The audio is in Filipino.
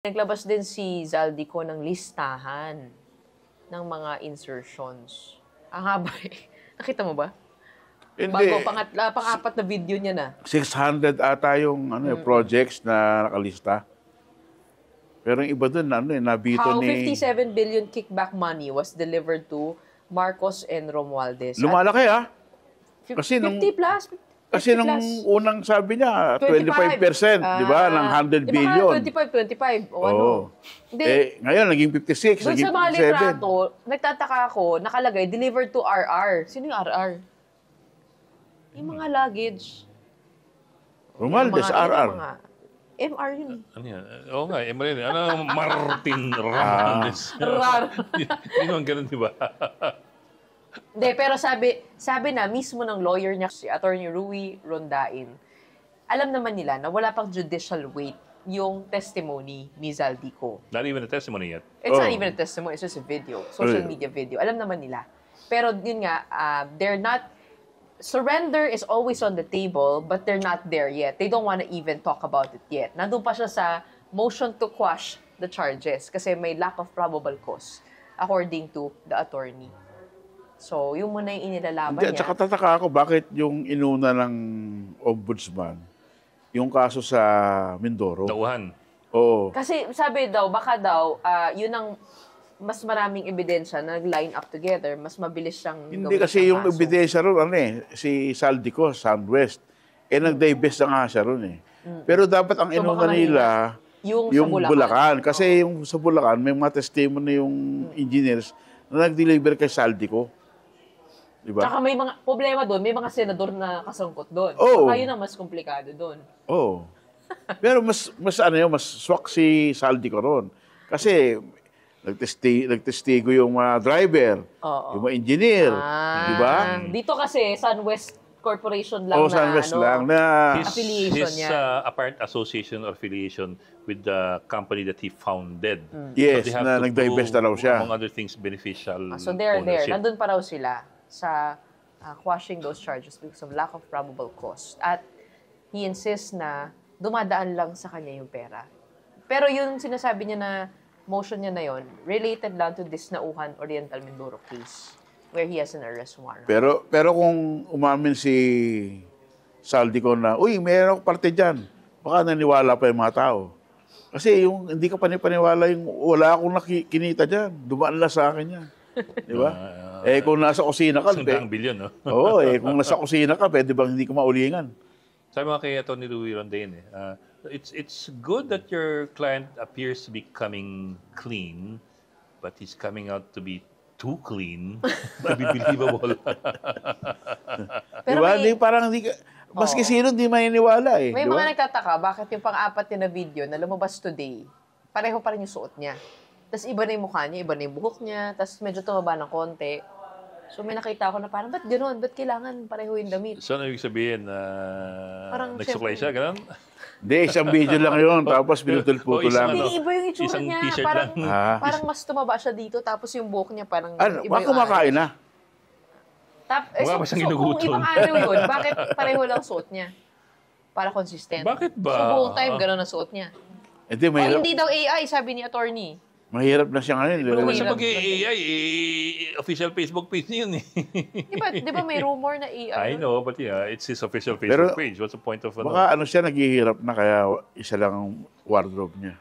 Naglabas din si Zaldico ng listahan ng mga insertions. Ang haba eh. Nakita mo ba? Hindi. Bago, pang-apat na video niya na. 600 ata yung projects na nakalista. Pero yung iba dun, nabito How ni... 57 billion kickback money was delivered to Marcos and Romualdez. Lumalaki Kasi 50 plus. Kasi nung unang sabi niya, 25%, di ba, ng 100 billion. 25 o ano. Hindi. Ngayon, naging 56, Doon naging sa mga 57. litrato, nagtataka ako, nakalagay, delivered to RR. Sino yung RR? Yung mga luggage. Romualdez, RR. MR yun. Ano yan? Oo nga, MR yun. Ano, Martin Romualdez. RR. Yun ang ganun, di ba? Hindi, pero sabi na mismo ng lawyer niya, si Attorney Rui Rondain, alam naman nila na wala pang judicial weight yung testimony ni Zaldico. Not even a testimony yet. It's not even a testimony, it's just a video, social media video. Alam naman nila. Pero yun nga, they're not, surrender is always on the table, but they're not there yet. They don't want to even talk about it yet. Nandun pa siya sa motion to quash the charges kasi may lack of probable cause, according to the attorney. So, yung muna yung inilalaban niya. At saka tataka ako, bakit yung inuna ng ombudsman, yung kaso sa Mindoro? Nauhan. Oo. Kasi sabi daw, baka daw, yun ang mas maraming ebidensya na nag-line up together, mas mabilis siyang Hindi kasi yung ebidensya ron, si Zaldico, Southwest, nag-divest na nga siya ron Pero dapat ang inuna nila, yung Bulacan. Kasi yung sa Bulacan, may mga testimony yung engineers na nag-deliver kay Zaldico. Diba? Tsaka may mga problema doon, may mga senador na kasangkot doon. Oh. Kaya na mas komplikado doon. Oo. Pero mas swak si Zaldico ron. Kasi nagtestigo yung mga driver, yung mga engineer, di ba? Dito kasi, SunWest Corporation lang SunWest lang na affiliation his apparent association or affiliation with the company that he founded. Yes, so na nag-divest na raw siya. Among other things, beneficial so they're there. ownership. Nandun pa raw sila sa quashing those charges because of lack of probable cause. At he insists na dumadaan lang sa kanya yung pera. Pero yung sinasabi niya na motion niya na yon related lang to this Nauhan Oriental Mindoro case where he has an arrest warrant. Pero kung umamin si Zaldico na, uy, mayroong parte dyan, baka naniwala pa yung mga tao. Kasi yung hindi ka panipaniwala yung wala akong kinita dyan, dumaan lang sa akin yan. Di ba? Kung nasa kusina ka, 100 billion, no? Oo, kung nasa kusina ka, pwede bang hindi ka maulingan? Sabi mga kay Atty. Rui Rondain, it's good that your client appears to be coming clean, but he's coming out to be too clean to be believable. Pero diba? Parang hindi ka, maski sino hindi maniniwala May diba? mga nagtataka, bakit yung pang-apat na video na lumabas today, pareho pa rin yung suot niya. Tapos iba na yung mukha niya, iba na yung buhok niya, tapos medyo tumaba ng konti. So may nakita ako na parang, ba't gano'n? Ba't kailangan pareho yung damit? So ano ibig sabihin? Nagsuklay siya, gano'n? Hindi, isang video lang yun, tapos pinutol-putol lang. Hindi, iba yung itsura niya. Parang, parang mas tumaba siya dito, tapos yung buhok niya parang iba yung kumakain na. Kung ibang araw yun, bakit pareho lang suot niya? Para consistent. Bakit ba? So buong time, gano'n ang suot niya. Hindi daw AI, sabi ni attorney. Mahirap na siya ngayon. Pero naman siya mag-AI, official Facebook page niya yun Di ba may rumor na AI? I know, but yeah, it's his official Facebook page. What's the point of baka siya naghihirap na kaya isa lang ang wardrobe niya.